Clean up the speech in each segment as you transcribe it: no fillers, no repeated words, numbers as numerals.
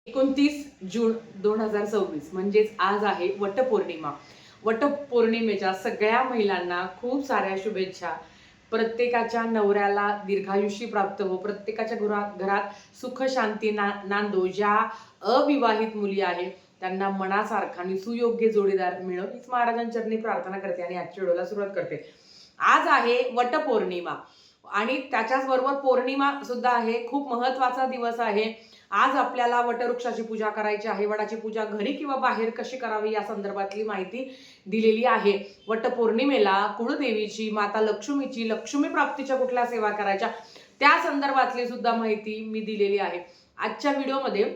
29 जून 2026 म्हणजेच आज आहे वटपौर्णिमा. वटपौर्णिमेच्या सगळ्या महिलांना खूप साऱ्या शुभेच्छा. प्रत्येकाच्या नवऱ्याला दीर्घायुष्य प्राप्त हो, प्रत्येकाच्या घरात सुख शांती नांदो. ज्या अविवाहित मुली आहेत त्यांना मनासारखा आणि सुयोग्य जोडीदार मिळो हीच महाराजांचरणी प्रार्थना करते आणि आजच्या व्हिडिओला सुरुवात करते. आज आहे वटपौर्णिमा आणि त्याच्याच बरोबर पौर्णिमा सुद्धा आहे. खूप महत्वाचा दिवस आहे. आज आपल्याला वटवृक्षाची पूजा करायची आहे. वडाची पूजा घरी किंवा बाहेर कशी करावी या संदर्भातली माहिती दिलेली आहे. वटपौर्णिमेला कुळदेवीची, माता लक्ष्मीची, लक्ष्मी प्राप्तीच्या कुठल्या सेवा करायच्या त्या संदर्भातली सुद्धा माहिती मी दिलेली आहे. आजच्या व्हिडिओमध्ये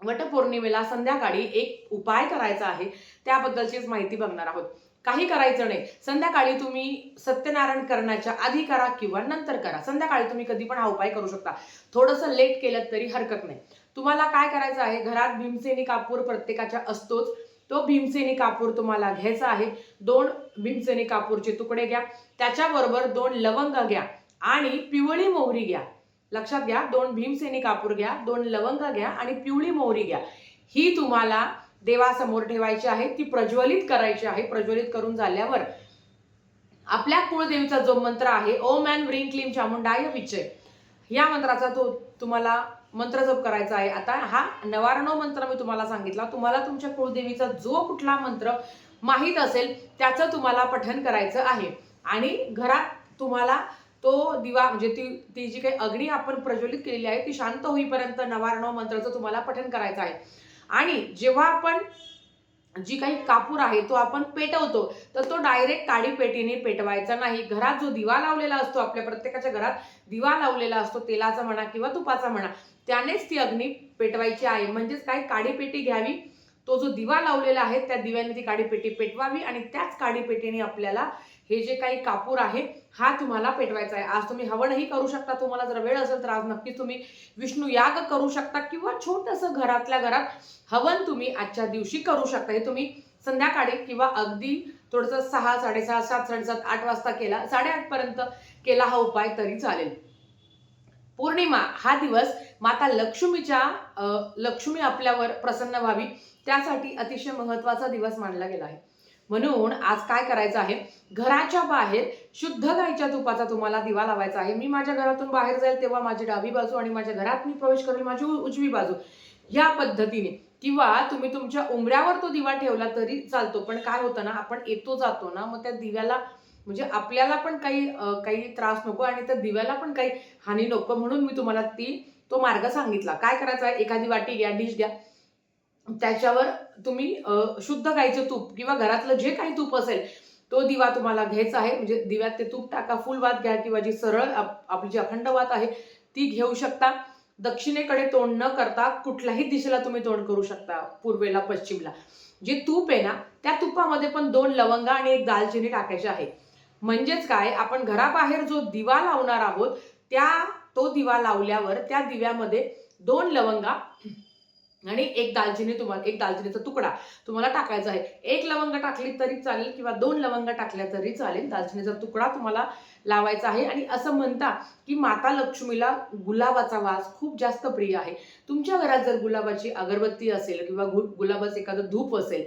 वटपौर्णिमेला संध्याकाळी एक उपाय करायचा आहे त्याबद्दलचीच माहिती बघणार आहोत. काही करायचं नाही. संध्याकाळी तुम्ही सत्यनारायण करण्याच्या आधी करा किंवा नंतर करा. संध्याकाळी तुम्ही कधी पण हा उपाय करू शकता. थोडंसं लेट केलं तरी हरकत नाही. तुम्हाला काय करायचं आहे, घरात भीमसेनी कापूर प्रत्येकाच्या असतोच. तो भीमसेनी कापूर तुम्हाला घ्यायचा आहे. 2 भीमसेनी कापूरचे तुकडे घ्या, त्याच्याबरोबर 2 लवंग घ्या आणि पिवळी मोहरी घ्या. लक्षात घ्या, 2 भीमसेनी कापूर घ्या, 2 लवंग घ्या आणि पिवळी मोहरी घ्या. ही तुम्हाला देवासमोर ठेवायची आहे. ती प्रज्वलित करायची आहे. प्रज्वलित करून झाल्यावर आपल्या कुळदेवीचा जो मंत्र आहे, ओम ऐं ह्रीं क्लीं चामुंडाय विचे, या मंत्राचा तुम्हाला मंत्र जप करायचा आहे. आता हा 99 मंत्र मी तुम्हाला सांगितला. तुम्हाला तुमच्या कुळदेवीचा जो कुठला मंत्र माहीत असेल त्याचं तुम्हाला पठण करायचं आहे आणि घरात तुम्हाला तो दिवा म्हणजे ती जी काही अग्नी आपण प्रज्वलित केलेली आहे ती शांत होईपर्यंत 99 मंत्राचं तुम्हाला पठण करायचं आहे. आणि जेव्हा आपण जी काही कापूर आहे तो आपण पेटवतो तर तो डायरेक्ट काडी पेटीने पेटवायचा नाही. घरात जो दिवा लावलेला असतो, आपल्या प्रत्येकाच्या घरात दिवा लावलेला असतो, तेलाचा म्हणा किंवा तुपाचा म्हणा, त्यानेच ती अग्नी पेटवायची आहे. म्हणजेच काय, काडी पेटी घ्यावी, तो जो दिवा लावलेला आहे त्या दिव्याने ती काडी पेटी पेटवावी आणि त्याच काडी पेटीने आपल्याला हे जे काही कापूर आहे हा तुम्हाला पेटवायचा आहे. आज तुम्ही हवनही करू शकता. तुम्हाला जर वेळ असेल तर आज नक्कीच तुम्ही विष्णू याग करू शकता किंवा छोटंसं घरातल्या घरात हवन तुम्ही आजच्या दिवशी करू शकता. हे तुम्ही संध्याकाळी किंवा अगदी थोडंसं 6, 6:30, 7, 7:30, 8 वाजता केला, 8:30 पर्यंत केला हा उपाय तरी चालेल. पौर्णिमा हा दिवस माता लक्ष्मी आपल्यावर प्रसन्न व्हावी त्यासाठी अतिशय महत्वाचा दिवस मानला गेला आहे. म्हणून आज काय करायचं आहे, घराच्या बाहेर शुद्ध गाईच्या तुपाचा तुम्हाला दिवा लावायचा आहे. मी माझ्या घरातून बाहेर जाईल तेव्हा माझी डावी बाजू आणि माझ्या घरात मी प्रवेश करेल माझी उजवी बाजू, या पद्धतीने. किंवा तुम्ही तुमच्या उंबऱ्यावर तो दिवा ठेवला तरी चालतो. पण काय होतं ना, आपण येतो जातो ना, मग त्या दिव्याला म्हणजे आपल्याला पण काही त्रास नको आणि त्या दिव्याला पण काही हानी नको, म्हणून मी तुम्हाला तो मार्ग सांगितला. काय करायचा आहे, एखादी वाटी घ्या, डिश घ्या, त्याच्यावर तुम्ही शुद्ध गाईचं तूप किंवा घरातलं जे काही तूप असेल तो दिवा तुम्हाला घ्यायचा आहे. म्हणजे दिव्यात ते तूप टाका. फुल वात घ्या किंवा जी सरळ आपली जी अखंड वात आहे ती घेऊ शकता. दक्षिणेकडे तोंड न करता कुठल्याही दिशेला तुम्ही तोंड करू शकता, पूर्वेला, पश्चिमला. जे तूप आहे ना त्या तुपामध्ये पण 2 लवंगा आणि 1 दालचिनी टाकायची आहे. म्हणजेच काय, आपण घराबाहेर जो दिवा लावणार आहोत तो दिवा लावल्यावर त्या दिव्यामध्ये 2 लवंगा आणि 1 दालचिनीचा तुकडा तुम्हाला टाकायचा आहे. 1 लवंग टाकली तरी चालेल किंवा 2 लवंग टाकल्या तरी चालेल. दालचिनीचा तुकडा तुम्हाला लावायचा आहे. आणि असं म्हणता की माता लक्ष्मीला गुलाबाचा वास खूप जास्त प्रिय आहे. तुमच्या घरात जर गुलाबाची अगरबत्ती असेल किंवा गुलाबाचं एखादं धूप असेल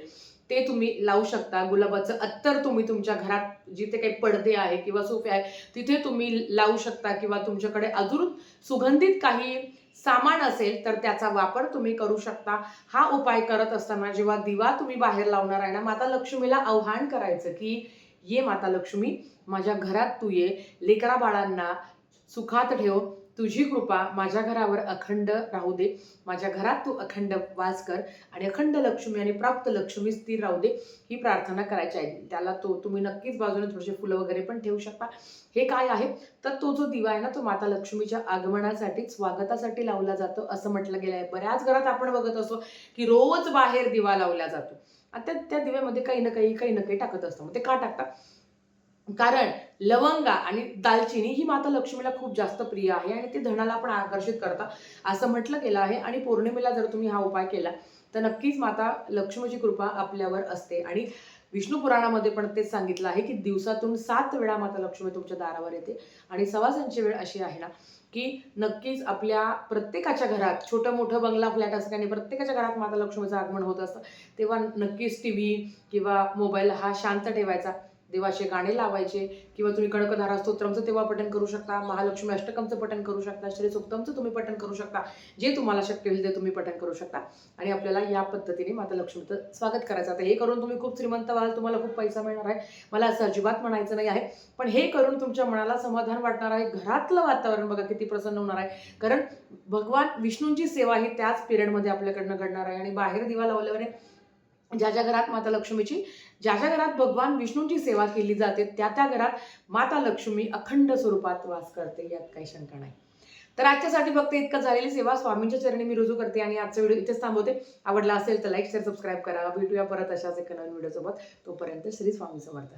ते तुम्ही लावू शकता. गुलाबाचं अत्तर तुम्ही तुमच्या घरात जिथे काही पडदे आहे किंवा सोफे आहे तिथे तुम्ही लावू शकता किंवा तुमच्याकडे अजून सुगंधित काही सामान असेल तर त्याचा वापर तुम्ही करू शकता. हा उपाय करत असताना जेव्हा दिवा तुम्ही बाहेर लावणार आहे ना, माता लक्ष्मीला आव्हान करायचं की ये माता लक्ष्मी, माझ्या घरात तू ये, लेकरा बाळांना सुखात ठेव, तुझी कृपा माझ्या घरावर अखंड राहू दे, माझ्या घरात तू अखंड वास कर आणि अखंड लक्ष्मी आणि प्राप्त लक्ष्मी स्थिर राहू दे, ही प्रार्थना करायची आहे. त्याला तुम्ही नक्कीच बाजूने थोडेसे फुलं वगैरे पण ठेवू शकता. हे काय आहे तर तो जो दिवा आहे ना तो माता लक्ष्मीच्या आगमनासाठी, स्वागतासाठी लावला जातो असं म्हटलं गेलं आहे. बऱ्याच घरात आपण बघत असतो की रोज बाहेर दिवा लावला जातो. आता त्या दिव्यामध्ये काही ना काही टाकत असतं. मग ते का टाकतात, कारण लवंगा आणि दालचिनी ही माता लक्ष्मीला खूप जास्त प्रिय आहे आणि ते धनाला पण आकर्षित करतात असं म्हटलं गेलं आहे. आणि पौर्णिमेला जर तुम्ही हा उपाय केला तर नक्कीच माता लक्ष्मीची कृपा आपल्यावर असते. आणि विष्णू पुराणामध्ये पण तेच सांगितलं आहे की दिवसातून 7 वेळा माता लक्ष्मी तुमच्या दारावर येते. आणि सवासांची वेळ अशी आहे ना की नक्कीच आपल्या प्रत्येकाच्या घरात छोटं मोठं बंगला फ्लॅट असतं आणि प्रत्येकाच्या घरात माता लक्ष्मीचं आगमन होत असतं, तेव्हा नक्कीच टीव्ही किंवा मोबाईल हा शांत ठेवायचा, देवाचे गाणे लावायचे किंवा तुम्ही कनकधारा स्तोत्रमचं तेव्हा पठण करू शकता, महालक्ष्मी अष्टकमचं पठण करू शकता, श्री सूक्तमचं तुम्ही पठण करू शकता, जे तुम्हाला शक्य होईल ते तुम्ही पठण करू शकता आणि आपल्याला या पद्धतीने माता लक्ष्मीचं स्वागत करायचं. आता हे करून तुम्ही खूप श्रीमंत व्हाल, तुम्हाला खूप पैसा मिळणार आहे, मला असं अजिबात म्हणायचं नाही आहे, पण हे करून तुमच्या मनाला समाधान वाटणार आहे, घरातलं वातावरण बघा किती प्रसन्न होणार आहे, कारण भगवान विष्णूंची सेवा ही त्याच पिरियडमध्ये आपल्याकडनं घडणार आहे आणि बाहेर दिवा लावल्यावर ज्या ज्या घरात माता लक्ष्मीची, ज्या ज्या घरात भगवान विष्णूंची सेवा केली जाते त्या त्या घरात माता लक्ष्मी अखंड स्वरूपात वास करते, यात काही शंका नाही. तर आजच्यासाठी फक्त इतकं झालेली सेवा स्वामींच्या चरणी मी रुजू करते आणि आजचा व्हिडिओ इथेच थांबवते. आवडला असेल तर लाईक शेअर सबस्क्राईब करा. भेटूया परत अशाच एका नवीन व्हिडिओसोबत. तोपर्यंत श्री स्वामी समर्थ.